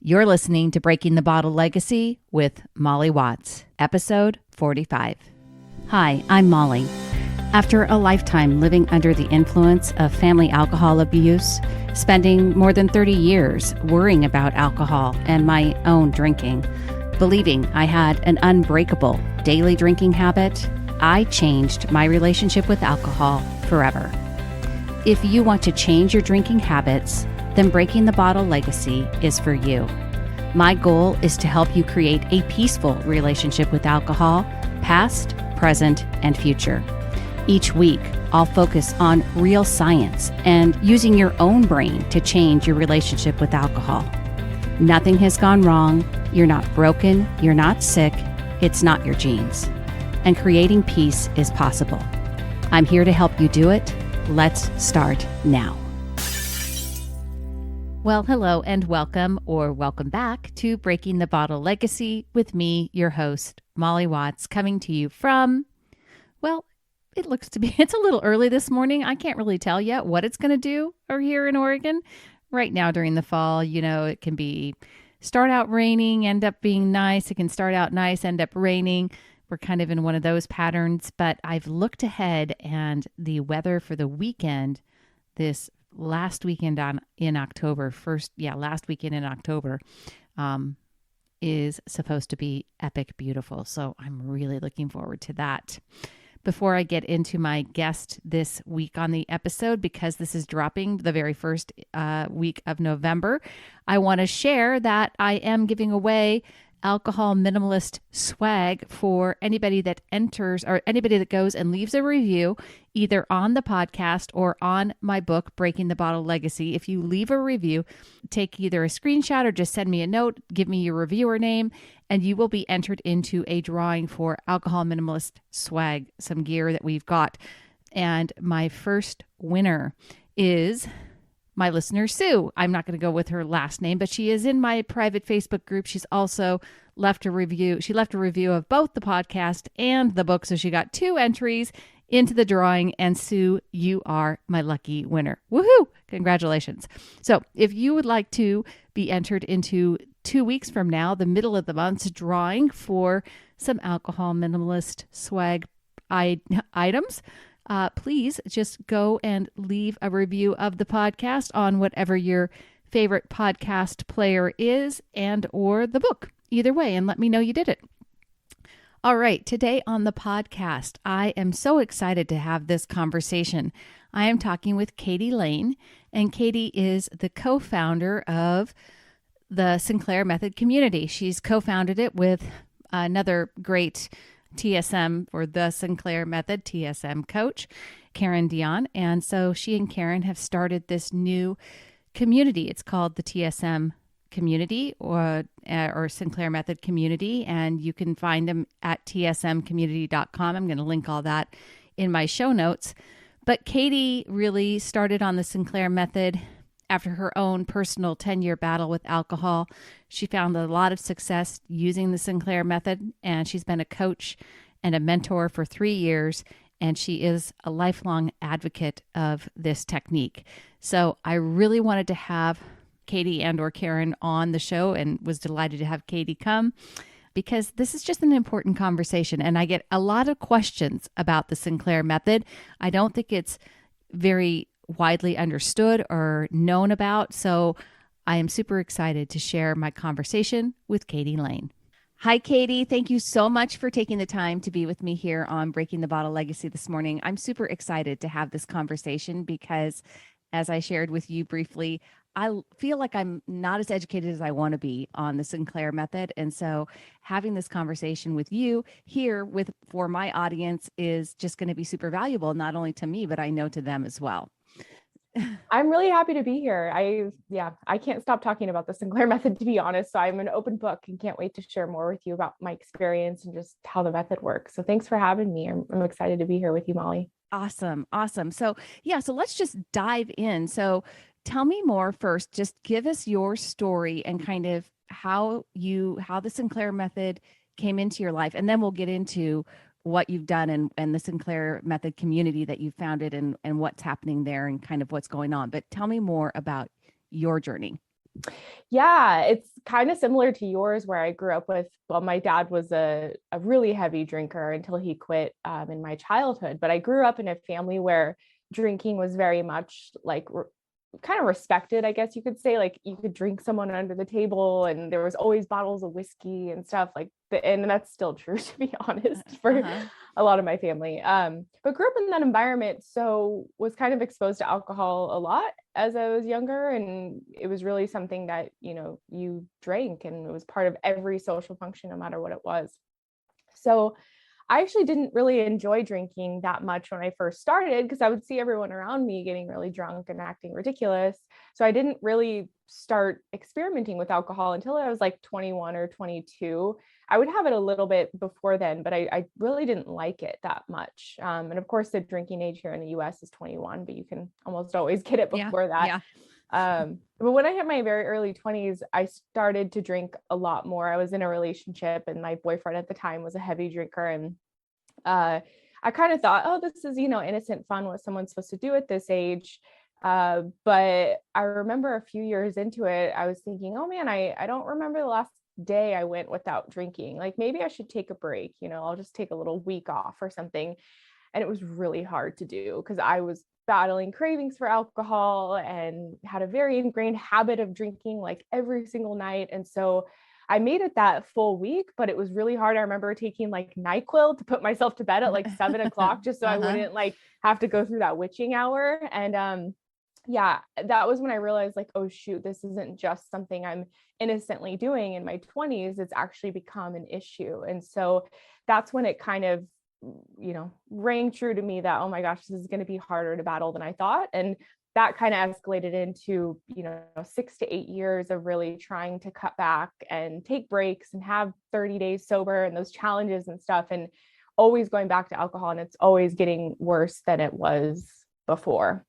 You're listening to Breaking the Bottle Legacy with Molly Watts, episode 45. Hi, I'm Molly. After a lifetime living under the influence of family alcohol abuse, spending more than 30 years worrying about alcohol and my own drinking, believing I had an unbreakable daily drinking habit, I changed my relationship with alcohol forever. If you want to change your drinking habits, then Breaking the Bottle Legacy is for you. My goal is to help you create a peaceful relationship with alcohol, past, present, and future. Each week, I'll focus on real science and using your own brain to change your relationship with alcohol. Nothing has gone wrong. You're not broken. You're not sick. It's not your genes. And creating peace is possible. I'm here to help you do it. Let's start now. Well, hello and welcome or welcome back to Breaking the Bottle Legacy with me, your host, Molly Watts, coming to you from, well, it looks to be, it's a little early this morning. I can't really tell yet what it's going to do or here in Oregon. Right now during the fall, it can be start out raining, end up being nice. It can start out nice, end up raining. We're kind of in one of those patterns, but I've looked ahead and the weather for the weekend, this last weekend in October, last weekend in October, is supposed to be epic beautiful. So I'm really looking forward to that. Before I get into my guest this week on the episode, because this is dropping the very first week of November, I want to share that I am giving away alcohol minimalist swag for anybody that enters or anybody that goes and leaves a review either on the podcast or on my book, Breaking the Bottle Legacy. If you leave a review, take either a screenshot or just send me a note, give me your reviewer name, and you will be entered into a drawing for alcohol minimalist swag, some gear that we've got. And my first winner is my listener, Sue. I'm not going to go with her last name, but she is in my private Facebook group. She's also left a review. She left a review of both the podcast and the book. So she got 2 entries into the drawing. And Sue, you are my lucky winner. Woohoo! Congratulations. So if you would like to be entered into 2 weeks from now, the middle of the month's drawing for some alcohol minimalist swag items, please just go and leave a review of the podcast on whatever your favorite podcast player is and or the book. Either way, and let me know you did it. All right, today on the podcast, I am so excited to have this conversation. I am talking with Katie Lain, and Katie is the co-founder of the Sinclair Method community. She's co-founded it with another great TSM or the Sinclair Method TSM coach, Karen Dion. And so she and Karen have started this new community. It's called the TSM community or Sinclair Method community. And you can find them at tsmcommunity.com. I'm going to link all that in my show notes. But Katie really started on the Sinclair Method after her own personal 10-year battle with alcohol. She found a lot of success using the Sinclair Method, and she's been a coach and a mentor for 3 years, and she is a lifelong advocate of this technique. So I really wanted to have Katie and or Karen on the show and was delighted to have Katie come because this is just an important conversation, and I get a lot of questions about the Sinclair Method. I don't think it's very widely understood or known about. So I am super excited to share my conversation with Katie Lain. Hi, Katie. Thank you so much for taking the time to be with me here on Breaking the Bottle Legacy this morning. I'm super excited to have this conversation because, as I shared with you briefly, I feel like I'm not as educated as I want to be on the Sinclair Method. And so having this conversation with you here for my audience is just going to be super valuable, not only to me, but I know to them as well. I'm really happy to be here. I can't stop talking about the Sinclair Method, to be honest. So I'm an open book and can't wait to share more with you about my experience and just how the method works. So thanks for having me. I'm excited to be here with you, Molly. Awesome. So let's just dive in. So tell me more first, just give us your story and kind of how the Sinclair Method came into your life. And then we'll get into what you've done and the Sinclair Method community that you founded and what's happening there and kind of what's going on. But tell me more about your journey. Yeah, it's kind of similar to yours where I grew up with, well, my dad was a really heavy drinker until he quit in my childhood. But I grew up in a family where drinking was very much like kind of respected, I guess you could say. Like you could drink someone under the table and there was always bottles of whiskey and stuff like that. And that's still true, to be honest, for a lot of my family. But grew up in that environment, so was kind of exposed to alcohol a lot as I was younger. And it was really something that, you drank, and it was part of every social function, no matter what it was. So I actually didn't really enjoy drinking that much when I first started because I would see everyone around me getting really drunk and acting ridiculous. So I didn't really start experimenting with alcohol until I was like 21 or 22. I would have it a little bit before then, but I really didn't like it that much. And of course, the drinking age here in the US is 21, but you can almost always get it before that. Yeah. But when I hit my very early 20s, I started to drink a lot more. I was in a relationship, and my boyfriend at the time was a heavy drinker. And I kind of thought, oh, this is, innocent fun, what someone's supposed to do at this age. But I remember a few years into it, I was thinking, oh man, I don't remember the last day I went without drinking. Like maybe I should take a break, I'll just take a little week off or something. And it was really hard to do because I was battling cravings for alcohol and had a very ingrained habit of drinking like every single night. And so I made it that full week, but it was really hard. I remember taking like NyQuil to put myself to bed at like 7 o'clock just so I wouldn't like have to go through that witching hour. And yeah, that was when I realized like, oh shoot, this isn't just something I'm innocently doing in my 20s. It's actually become an issue. And so that's when it kind of, rang true to me that, oh my gosh, this is going to be harder to battle than I thought. And that kind of escalated into, 6 to 8 years of really trying to cut back and take breaks and have 30 days sober and those challenges and stuff, and always going back to alcohol. And it's always getting worse than it was before.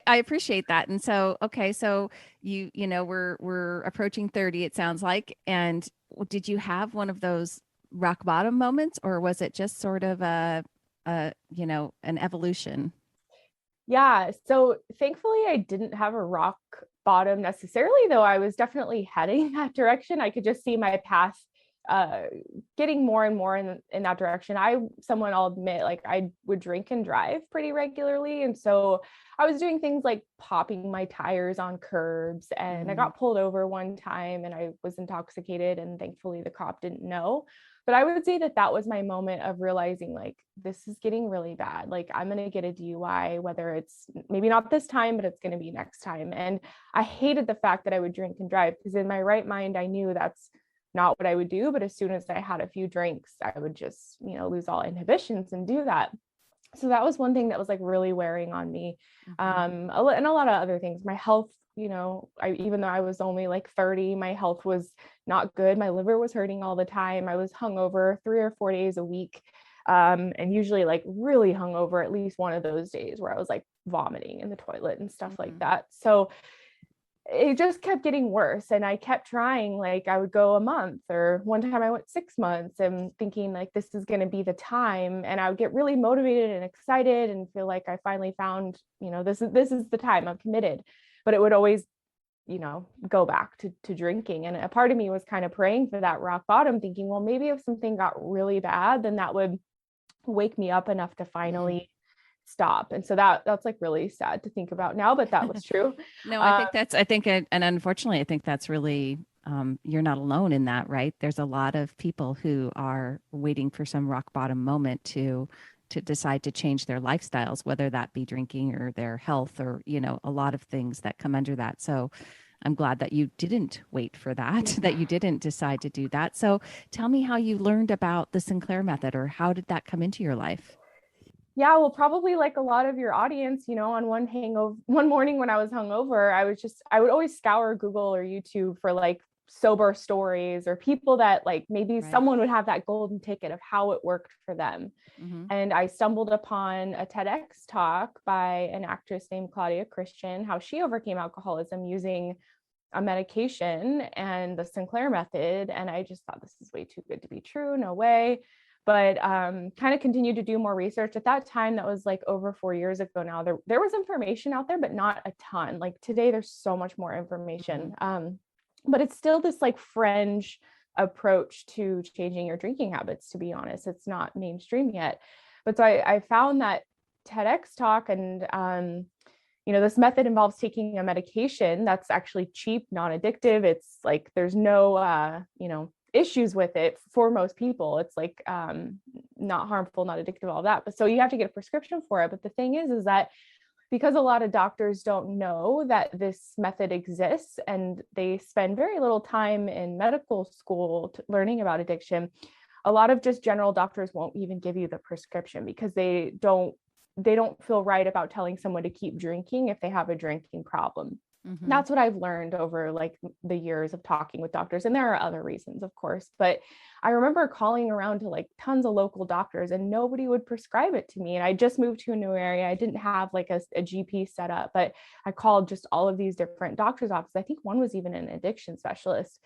I appreciate that. And so, okay, so we're approaching 30, it sounds like. And did you have one of those rock bottom moments, or was it just sort of an evolution? Yeah. So thankfully, I didn't have a rock bottom necessarily, though I was definitely heading that direction. I could just see my path uh getting more and more in that direction. Someone, I'll admit, like I would drink and drive pretty regularly, and so I was doing things like popping my tires on curbs, and I got pulled over one time and I was intoxicated, and thankfully the cop didn't know. But I would say that was my moment of realizing like this is getting really bad. Like I'm going to get a DUI, whether it's maybe not this time, but it's going to be next time. And I hated the fact that I would drink and drive because in my right mind I knew that's not what I would do. But as soon as I had a few drinks, I would just, lose all inhibitions and do that. So that was one thing that was like really wearing on me. And a lot of other things. My health, even though I was only like 30, my health was not good. My liver was hurting all the time. I was hungover 3 or 4 days a week. And usually like really hungover at least one of those days where I was like vomiting in the toilet and stuff like that. So it just kept getting worse, and I kept trying. Like I would go a month, or one time I went 6 months, and thinking like this is going to be the time, and I would get really motivated and excited and feel like I finally found, this is the time, I'm committed. But it would always, go back to drinking. And a part of me was kind of praying for that rock bottom, thinking, well, maybe if something got really bad, then that would wake me up enough to finally stop. And so that's like really sad to think about now, but that was true. No, I think, and unfortunately, I think that's really, you're not alone in that, right? There's a lot of people who are waiting for some rock bottom moment to decide to change their lifestyles, whether that be drinking or their health, or, a lot of things that come under that. So I'm glad that you didn't wait for that, that you didn't decide to do that. So tell me how you learned about the Sinclair method, or how did that come into your life? Yeah, well, probably like a lot of your audience, on one morning when I was hungover, I would always scour Google or YouTube for like sober stories or people that like maybe someone would have that golden ticket of how it worked for them. And I stumbled upon a TEDx talk by an actress named Claudia Christian, how she overcame alcoholism using a medication and the Sinclair method. And I just thought, this is way too good to be true. No way. but kind of continued to do more research. At that time, that was like over 4 years ago now, there was information out there, but not a ton. Like today, there's so much more information. But it's still this like fringe approach to changing your drinking habits, to be honest. It's not mainstream yet. But so I found that TEDx talk, and this method involves taking a medication that's actually cheap, non-addictive. It's like there's no issues with it for most people. It's like not harmful, not addictive, all that. But so you have to get a prescription for it. But the thing is that because a lot of doctors don't know that this method exists, and they spend very little time in medical school learning about addiction, a lot of just general doctors won't even give you the prescription because they don't feel right about telling someone to keep drinking if they have a drinking problem. That's what I've learned over like the years of talking with doctors. And there are other reasons, of course, but I remember calling around to like tons of local doctors and nobody would prescribe it to me. And I just moved to a new area. I didn't have like a GP set up, but I called just all of these different doctors' offices. I think one was even an addiction specialist.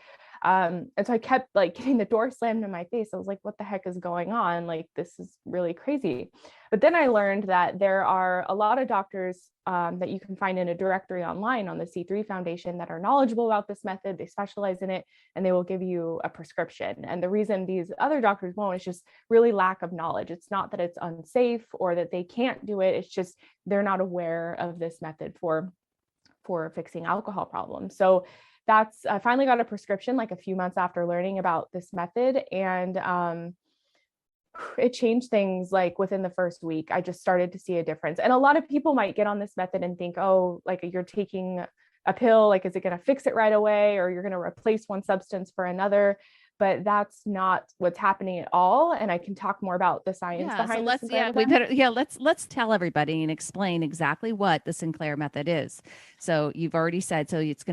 And so I kept like getting the door slammed in my face. I was like, what the heck is going on? Like, this is really crazy. But then I learned that there are a lot of doctors that you can find in a directory online on the C3 Foundation that are knowledgeable about this method. They specialize in it, and they will give you a prescription. And the reason these other doctors won't is just really lack of knowledge. It's not that it's unsafe or that they can't do it. It's just they're not aware of this method for fixing alcohol problems. So I finally got a prescription like a few months after learning about this method, and it changed things. Like within the first week, I just started to see a difference. And a lot of people might get on this method and think, oh, like you're taking a pill, like, is it going to fix it right away? Or you're going to replace one substance for another. But that's not what's happening at all. And I can talk more about the science behind this. Let's tell everybody and explain exactly what the Sinclair method is. So you've already said, so it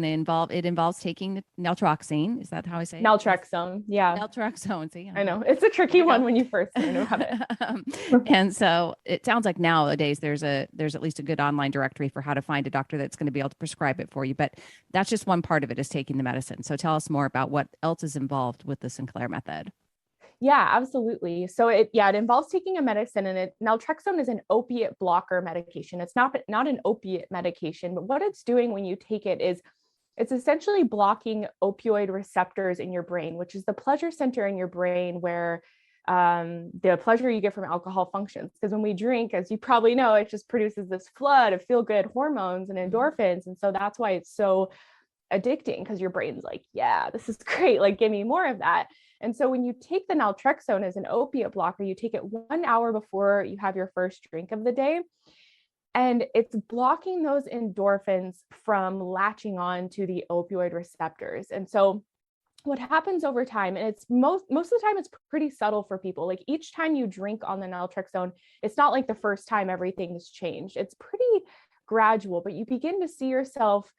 involves taking naltrexone. Is that how I say it? Naltrexone. Yeah. Naltrexone. See, I know it's a tricky one when you first learn about it. And so it sounds like nowadays there's at least a good online directory for how to find a doctor that's going to be able to prescribe it for you. But that's just one part of it, is taking the medicine. So tell us more about what else is involved with the Sinclair method. Yeah, absolutely. So it involves taking a medicine, and naltrexone is an opiate blocker medication. It's not an opiate medication, but what it's doing when you take it is it's essentially blocking opioid receptors in your brain, which is the pleasure center in your brain where the pleasure you get from alcohol functions. Because when we drink, as you probably know, it just produces this flood of feel-good hormones and endorphins. And so that's why it's so addicting, because your brain's like, yeah, this is great, like give me more of that. And so when you take the naltrexone as an opiate blocker, you take it 1 hour before you have your first drink of the day, and it's blocking those endorphins from latching on to the opioid receptors. And so what happens over time, and it's most of the time it's pretty subtle for people, like each time you drink on the naltrexone, it's not like the first time everything's changed. It's pretty gradual, but you begin to see yourself.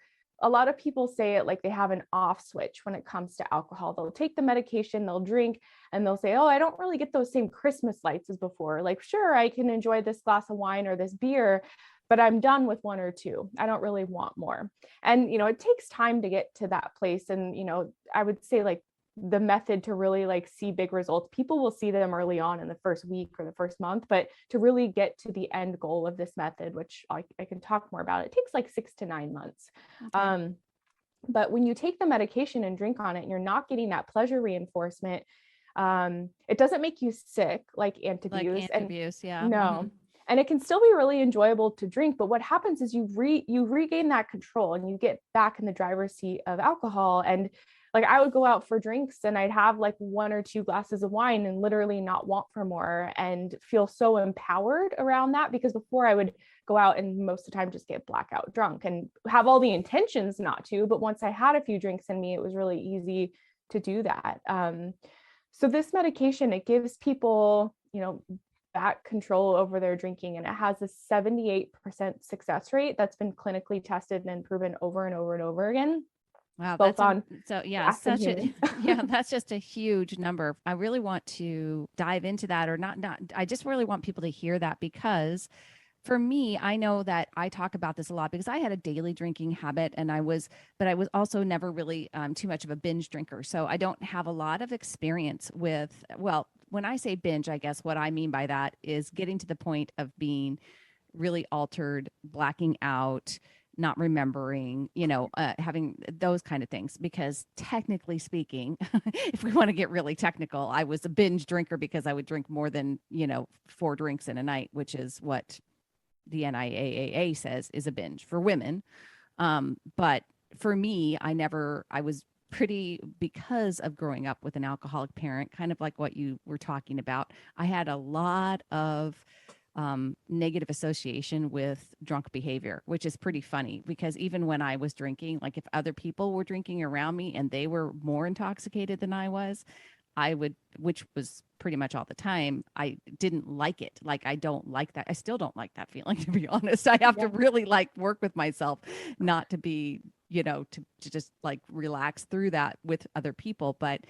A lot of people say it like they have an off switch when it comes to alcohol. They'll take the medication, they'll drink, and they'll say, oh, I don't really get those same Christmas lights as before. Like, sure, I can enjoy this glass of wine or this beer, but I'm done with one or two. I don't really want more. And, it takes time to get to that place. And, I would say like the method to really like see big results, people will see them early on in the first week or the first month, but to really get to the end goal of this method, which I can talk more about, it takes like 6 to 9 months. Okay. But when you take the medication and drink on it, you're not getting that pleasure reinforcement. It doesn't make you sick like antabuse. Yeah. No. Mm-hmm. And it can still be really enjoyable to drink, but what happens is you regain that control and you get back in the driver's seat of alcohol. And like I would go out for drinks and I'd have like 1 or 2 glasses of wine and literally not want for more, and feel so empowered around that, because before I would go out and most of the time just get blackout drunk and have all the intentions not to. But once I had a few drinks in me, it was really easy to do that. So this medication, it gives people, back control over their drinking, and it has a 78% success rate that's been clinically tested and proven over and over and over again. Wow, that's just a huge number. I really want to dive into that, or not. I just really want people to hear that, because for me, I know that I talk about this a lot because I had a daily drinking habit, but I was also never really too much of a binge drinker. So I don't have a lot of experience with when I say binge, I guess what I mean by that is getting to the point of being really altered, blacking out, not remembering, having those kind of things. Because technically speaking, if we want to get really technical, I was a binge drinker because I would drink more than, 4 drinks in a night, which is what the NIAAA says is a binge for women. But for me, I was pretty, because of growing up with an alcoholic parent, kind of like what you were talking about. I had a lot of negative association with drunk behavior, which is pretty funny because even when I was drinking, like if other people were drinking around me and they were more intoxicated than I was, I would, which was pretty much all the time, I didn't like it. Like, I don't like that. I still don't like that feeling, to be honest. I have to really like work with myself not to be, to just like relax through that with other people. But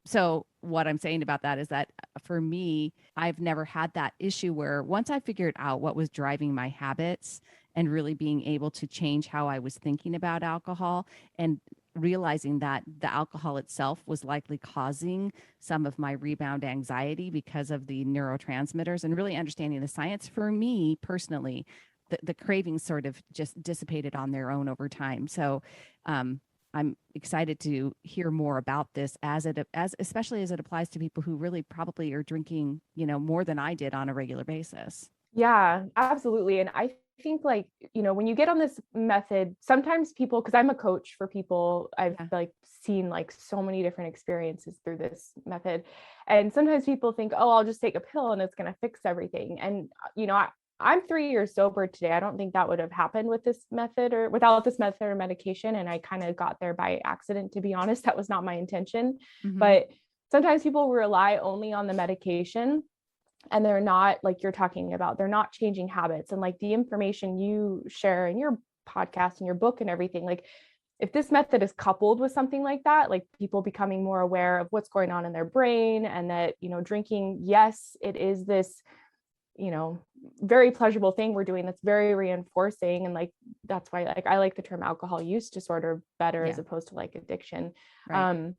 so what I'm saying about that is that for me, I've never had that issue where once I figured out what was driving my habits and really being able to change how I was thinking about alcohol and realizing that the alcohol itself was likely causing some of my rebound anxiety because of the neurotransmitters, and really understanding the science, for me personally, the cravings sort of just dissipated on their own over time. So I'm excited to hear more about this as especially as it applies to people who really probably are drinking, more than I did on a regular basis. Yeah, absolutely. And I think like, when you get on this method, sometimes people, because I'm a coach for people, I've like seen like so many different experiences through this method. And sometimes people think, oh, I'll just take a pill and it's going to fix everything. And, I'm 3 years sober today. I don't think that would have happened with this method or without this method or medication. And I kind of got there by accident, to be honest. That was not my intention. Mm-hmm. But sometimes people rely only on the medication and they're not, like you're talking about, they're not changing habits. And like the information you share in your podcast and your book and everything, like if this method is coupled with something like that, like people becoming more aware of what's going on in their brain, and that, drinking, yes, it is this, very pleasurable thing we're doing that's very reinforcing. And like, that's why like I like the term alcohol use disorder better as opposed to like addiction. Right.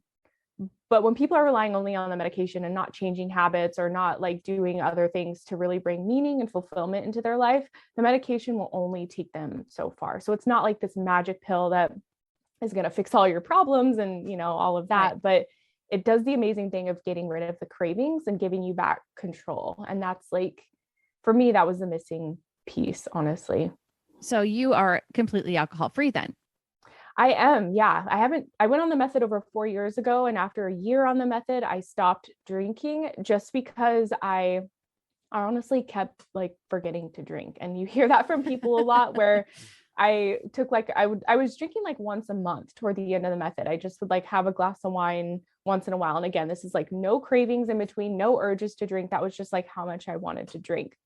But when people are relying only on the medication and not changing habits or not like doing other things to really bring meaning and fulfillment into their life, the medication will only take them so far. So it's not like this magic pill that is going to fix all your problems and, all of that. Right. But it does the amazing thing of getting rid of the cravings and giving you back control. And that's like, for me, that was the missing piece, honestly. So you are completely alcohol free then? I am. Yeah. I went on the method over 4 years ago. And after a year on the method, I stopped drinking just because I honestly kept like forgetting to drink. And you hear that from people a lot, where I took like, I was drinking like once a month toward the end of the method. I just would like have a glass of wine once in a while. And again, this is like no cravings in between, no urges to drink. That was just like how much I wanted to drink.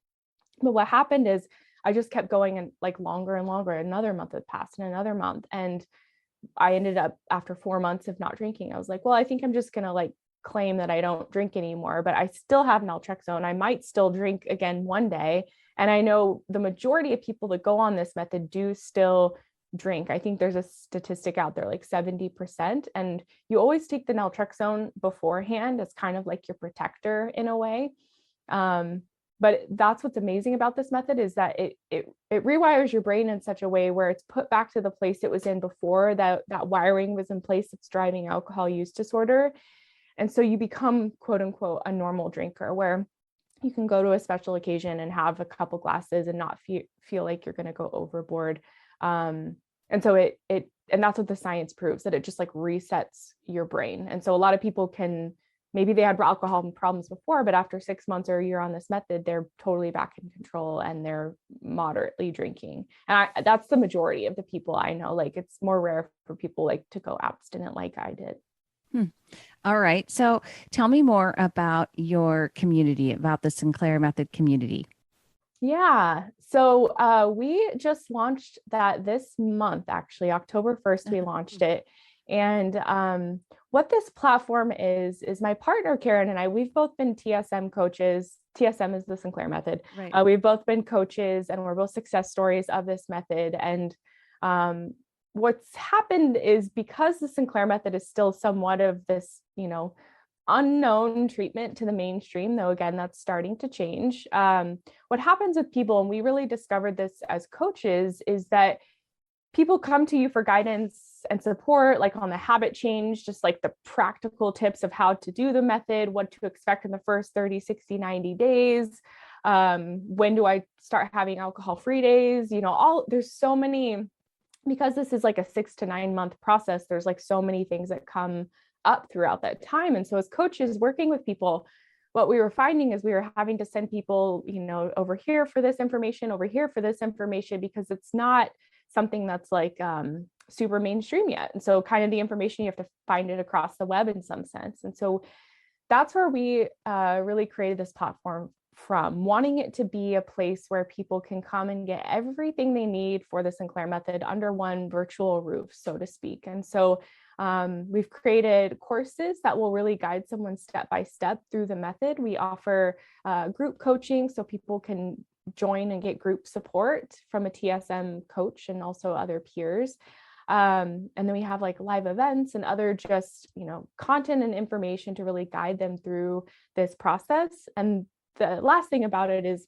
But what happened is I just kept going and like longer and longer. Another month had passed and another month. And I ended up, after 4 months of not drinking, I was like, well, I think I'm just going to like claim that I don't drink anymore, but I still have naltrexone. I might still drink again one day. And I know the majority of people that go on this method do still drink. I think there's a statistic out there, like 70%. And you always take the naltrexone beforehand as kind of like your protector in a way. But that's what's amazing about this method, is that it rewires your brain in such a way where it's put back to the place it was in before that wiring was in place that's driving alcohol use disorder. And so you become, quote unquote, a normal drinker, where you can go to a special occasion and have a couple glasses and not feel like you're going to go overboard. And so and that's what the science proves, that it just like resets your brain. And so a lot of people maybe they had alcohol problems before, but after 6 months or a year on this method, they're totally back in control and they're moderately drinking. And that's the majority of the people I know. Like, it's more rare for people like to go abstinent like I did. All right. So tell me more about your community, about the Sinclair Method community. Yeah. So we just launched that this month, actually, October 1st, we launched it. And what this platform is my partner, Karen, and I, we've both been TSM coaches. TSM is the Sinclair Method. Right. We've both been coaches, and we're both success stories of this method. And what's happened is, because the Sinclair Method is still somewhat of this, unknown treatment to the mainstream, though again, that's starting to change. What happens with people, and we really discovered this as coaches, is that people come to you for guidance and support, like on the habit change, just like the practical tips of how to do the method, what to expect in the first 30, 60, 90 days. When do I start having alcohol-free days? There's so many, because this is like a 6 to 9 month process, there's like so many things that come up throughout that time. And so as coaches working with people, what we were finding is we were having to send people, over here for this information, over here for this information, because it's not something that's like super mainstream yet. And so kind of the information, you have to find it across the web in some sense. And so that's where we really created this platform from, wanting it to be a place where people can come and get everything they need for the Sinclair method under one virtual roof, so to speak. And so we've created courses that will really guide someone step by step through the method. We offer group coaching so people can join and get group support from a TSM coach and also other peers. And then we have like live events and other just, content and information to really guide them through this process. And the last thing about it is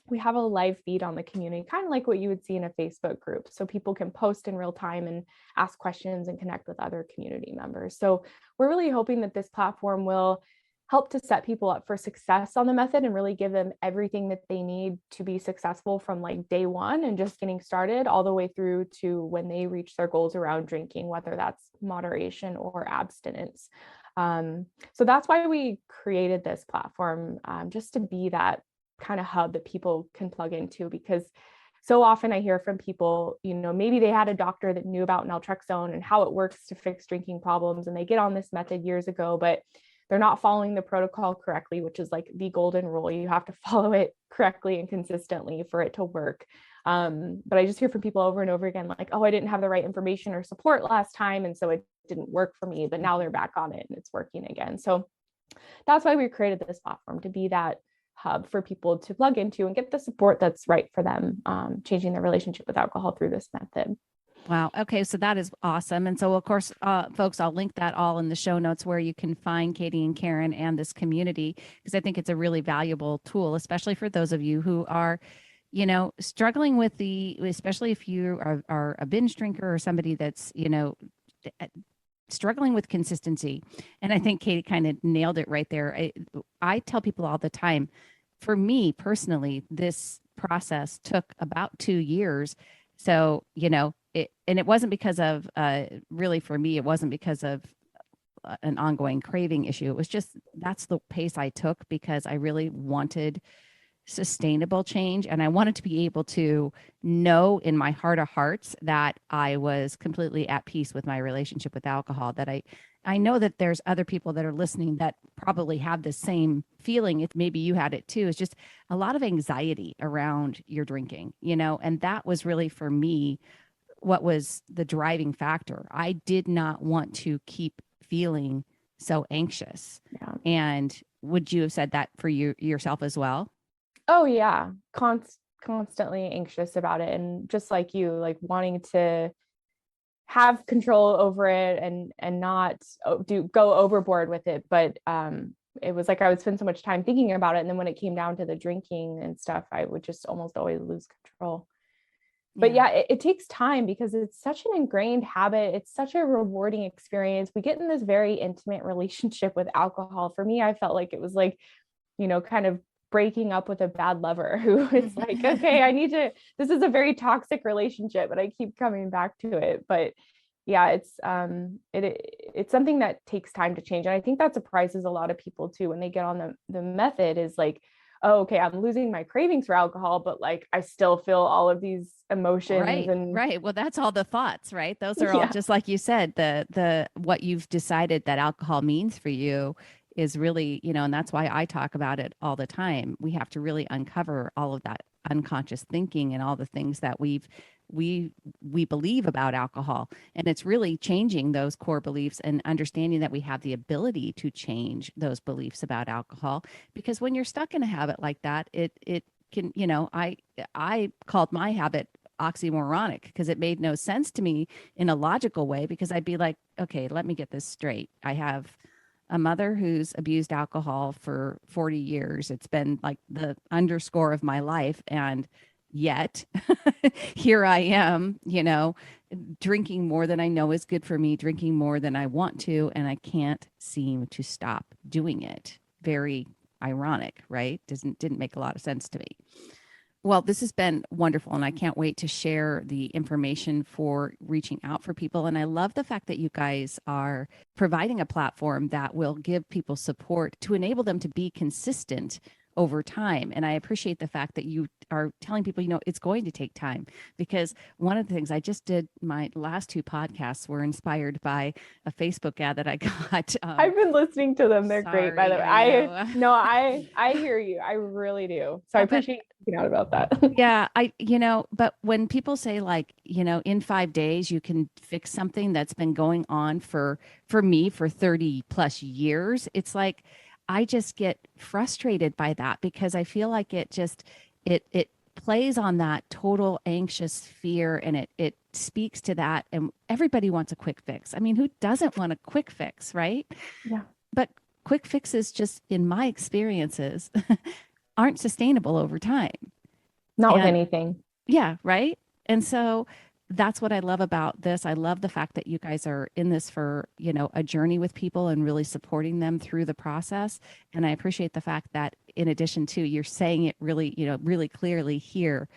we have a live feed on the community, kind of like what you would see in a Facebook group. So people can post in real time and ask questions and connect with other community members. So we're really hoping that this platform will help to set people up for success on the method and really give them everything that they need to be successful from like day one and just getting started all the way through to when they reach their goals around drinking, whether that's moderation or abstinence. So that's why we created this platform, just to be that kind of hub that people can plug into, because so often I hear from people, maybe they had a doctor that knew about naltrexone and how it works to fix drinking problems, and they get on this method years ago, but they're not following the protocol correctly, which is like the golden rule. You have to follow it correctly and consistently for it to work. But I just hear from people over and over again, like, oh, I didn't have the right information or support last time, and so it didn't work for me, but now they're back on it and it's working again. So that's why we created this platform, to be that hub for people to plug into and get the support that's right for them, changing their relationship with alcohol through this method. Wow. Okay. So that is awesome. And so, of course, folks, I'll link that all in the show notes where you can find Katie and Karen and this community, because I think it's a really valuable tool, especially for those of you who are, struggling with especially if you are a binge drinker or somebody that's, struggling with consistency. And I think Katie kind of nailed it right there. I tell people all the time, for me personally, this process took about 2 years. So, it wasn't because of, really for me, it wasn't because of an ongoing craving issue. It was just, that's the pace I took because I really wanted sustainable change. And I wanted to be able to know in my heart of hearts that I was completely at peace with my relationship with alcohol, that I know that there's other people that are listening that probably have the same feeling. If maybe you had it too, it's just a lot of anxiety around your drinking, and that was really for me what was the driving factor. I did not want to keep feeling so anxious. Yeah. And would you have said that for yourself as well? Oh yeah. Constantly anxious about it. And just like you, like wanting to have control over it and not go overboard with it. But it was like I would spend so much time thinking about it. And then when it came down to the drinking and stuff, I would just almost always lose control. But yeah, it takes time because it's such an ingrained habit. It's such a rewarding experience. We get in this very intimate relationship with alcohol. For me, I felt like it was like, kind of breaking up with a bad lover who is like, okay, this is a very toxic relationship, but I keep coming back to it. But yeah, it's something that takes time to change. And I think that surprises a lot of people too, when they get on the method, is like, oh, okay, I'm losing my cravings for alcohol, but like I still feel all of these emotions. Right. Well, that's all the thoughts, right? Those are all, just like you said, the what you've decided that alcohol means for you is really, and that's why I talk about it all the time. We have to really uncover all of that unconscious thinking and all the things that we believe about alcohol. And it's really changing those core beliefs and understanding that we have the ability to change those beliefs about alcohol. Because when you're stuck in a habit like that, it can, I called my habit oxymoronic because it made no sense to me in a logical way, because I'd be like, okay, let me get this straight. I have a mother who's abused alcohol for 40 years. It's been like the underscore of my life. And yet here I am, drinking more than I know is good for me, drinking more than I want to, and I can't seem to stop doing it. Very ironic, right? Didn't make a lot of sense to me. Well, this has been wonderful, and I can't wait to share the information for reaching out for people. And I love the fact that you guys are providing a platform that will give people support to enable them to be consistent over time. And I appreciate the fact that you are telling people, it's going to take time, because one of the things I just did, my last two podcasts were inspired by a Facebook ad that I got. I've been listening to them. They're great, by the way. I hear you. I really do. So I appreciate you speaking out about that. Yeah, but when people say like, in 5 days you can fix something that's been going on for me for 30 plus years, it's like, I just get frustrated by that, because I feel like it plays on that total anxious fear, and it speaks to that. And everybody wants a quick fix. I mean, who doesn't want a quick fix, right? Yeah. But quick fixes, just in my experiences, aren't sustainable over time. Not with anything. Yeah, right. And so that's what I love about this. I love the fact that you guys are in this for, a journey with people and really supporting them through the process. And I appreciate the fact that, in addition to, you're saying it really, really clearly here,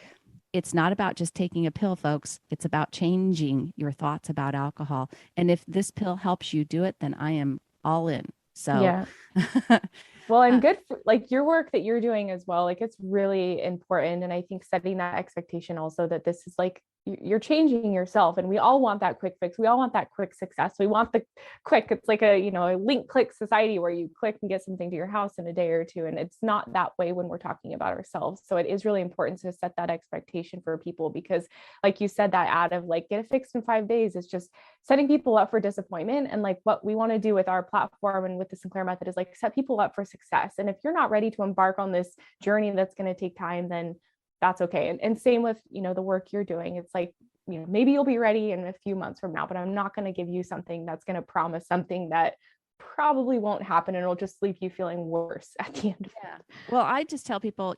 it's not about just taking a pill, folks. It's about changing your thoughts about alcohol. And if this pill helps you do it, then I am all in. So yeah. Well, and good for, like, your work that you're doing as well. Like, it's really important. And I think setting that expectation also, that this is like, you're changing yourself, and we all want that quick fix. We all want that quick success. We want the quick, it's like a link click society where you click and get something to your house in a day or two. And it's not that way when we're talking about ourselves. So it is really important to set that expectation for people, because like you said, that ad of like, get it fixed in 5 days is just setting people up for disappointment. And like, what we want to do with our platform and with the Sinclair method is like set people up for success. And if you're not ready to embark on this journey that's going to take time, then that's okay. And same with, the work you're doing. It's like, maybe you'll be ready in a few months from now, but I'm not going to give you something that's going to promise something that probably won't happen, and it'll just leave you feeling worse at the end of it. Well, I just tell people,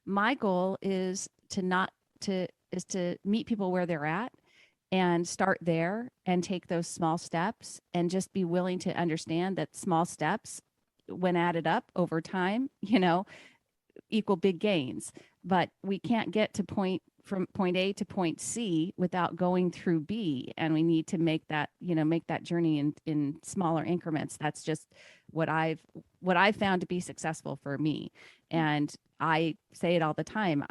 my goal is to meet people where they're at, and start there and take those small steps, and just be willing to understand that small steps, when added up over time, equal big gains. But we can't get from point A to point C without going through B. And we need to make that journey in smaller increments. That's just what I've found to be successful for me. And I say it all the time.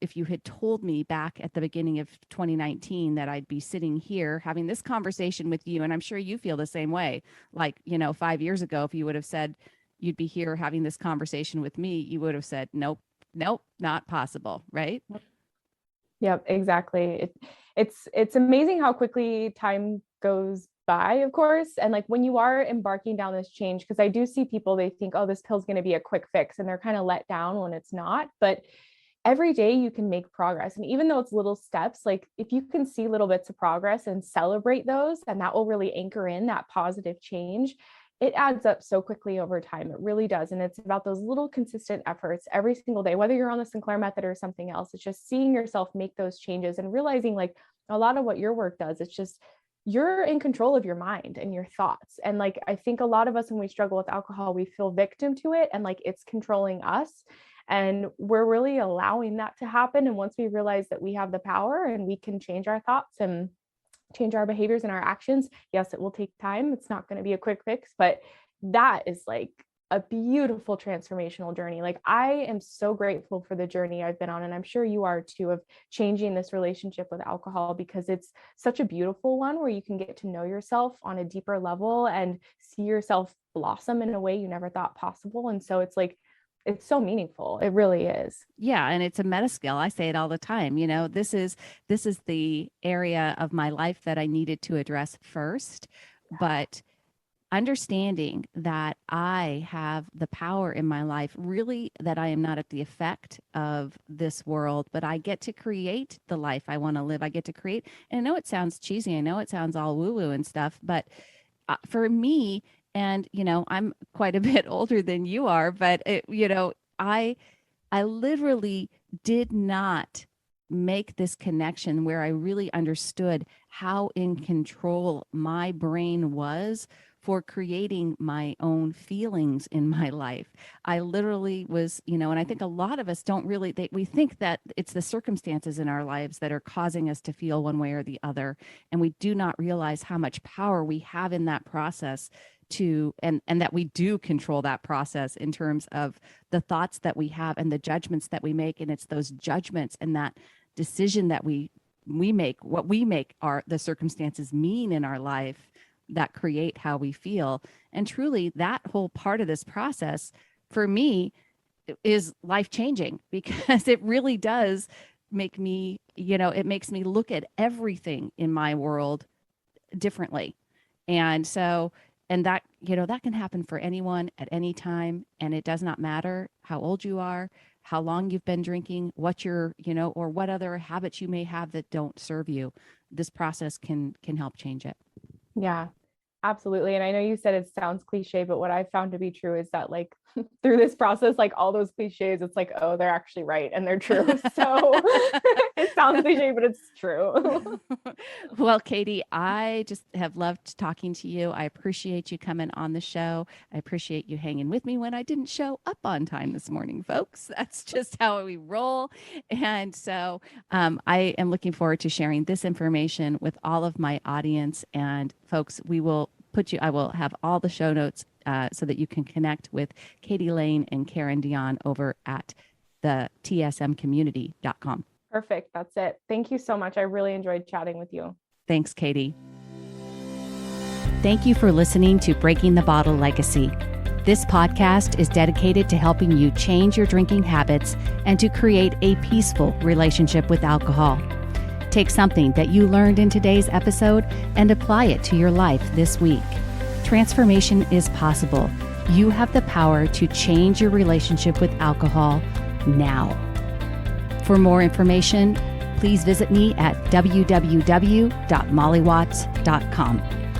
If you had told me back at the beginning of 2019 that I'd be sitting here having this conversation with you, and I'm sure you feel the same way, like, 5 years ago, if you would have said you'd be here having this conversation with me, you would have said, nope, not possible. Right. Yep, exactly. It's amazing how quickly time goes by, of course. And like, when you are embarking down this change, because I do see people, they think, oh, this pill's going to be a quick fix, and they're kind of let down when it's not. But every day you can make progress. And even though it's little steps, like if you can see little bits of progress and celebrate those, and that will really anchor in that positive change, it adds up so quickly over time. It really does. And it's about those little consistent efforts every single day, whether you're on the Sinclair method or something else. It's just seeing yourself make those changes and realizing, like, a lot of what your work does, it's just, you're in control of your mind and your thoughts. And like, I think a lot of us, when we struggle with alcohol, we feel victim to it, and like it's controlling us. And we're really allowing that to happen. And once we realize that we have the power and we can change our thoughts and change our behaviors and our actions, yes, it will take time. It's not going to be a quick fix, but that is like a beautiful transformational journey. Like, I am so grateful for the journey I've been on, and I'm sure you are too, of changing this relationship with alcohol, because it's such a beautiful one where you can get to know yourself on a deeper level and see yourself blossom in a way you never thought possible. And so it's like, it's so meaningful. It really is. Yeah. And it's a meta skill. I say it all the time. This is the area of my life that I needed to address first. But understanding that I have the power in my life, really, that I am not at the effect of this world, but I get to create the life I want to live. I get to create. And I know it sounds cheesy. I know it sounds all woo woo and stuff, but for me, And, I'm quite a bit older than you are, but I literally did not make this connection where I really understood how in control my brain was for creating my own feelings in my life. I literally was, and I think a lot of us don't really, we think that it's the circumstances in our lives that are causing us to feel one way or the other. And we do not realize how much power we have in that process and that we do control that process in terms of the thoughts that we have and the judgments that we make. And it's those judgments and that decision that we make, what we make are the circumstances mean in our life that create how we feel. And truly that whole part of this process for me is life-changing, because it really does make me, it makes me look at everything in my world differently. And so, and that, that can happen for anyone at any time. And it does not matter how old you are, how long you've been drinking, what you're, or what other habits you may have that don't serve you. This process can help change it. Yeah, absolutely. And I know you said it sounds cliche, but what I found to be true is that like through this process, like all those cliches, it's like, oh, they're actually right and they're true. So it sounds cliche, but it's true. Well, Katie, I just have loved talking to you. I appreciate you coming on the show. I appreciate you hanging with me when I didn't show up on time this morning, folks. That's just how we roll. And so I am looking forward to sharing this information with all of my audience. And folks, I will have all the show notes so that you can connect with Katie Lain and Karen Dion over at the tsmcommunity.com. Perfect. That's it. Thank you so much. I really enjoyed chatting with you. Thanks, Katie. Thank you for listening to Breaking the Bottle Legacy. This podcast is dedicated to helping you change your drinking habits and to create a peaceful relationship with alcohol. Take something that you learned in today's episode and apply it to your life this week. Transformation is possible. You have the power to change your relationship with alcohol now. For more information, please visit me at www.mollywatts.com.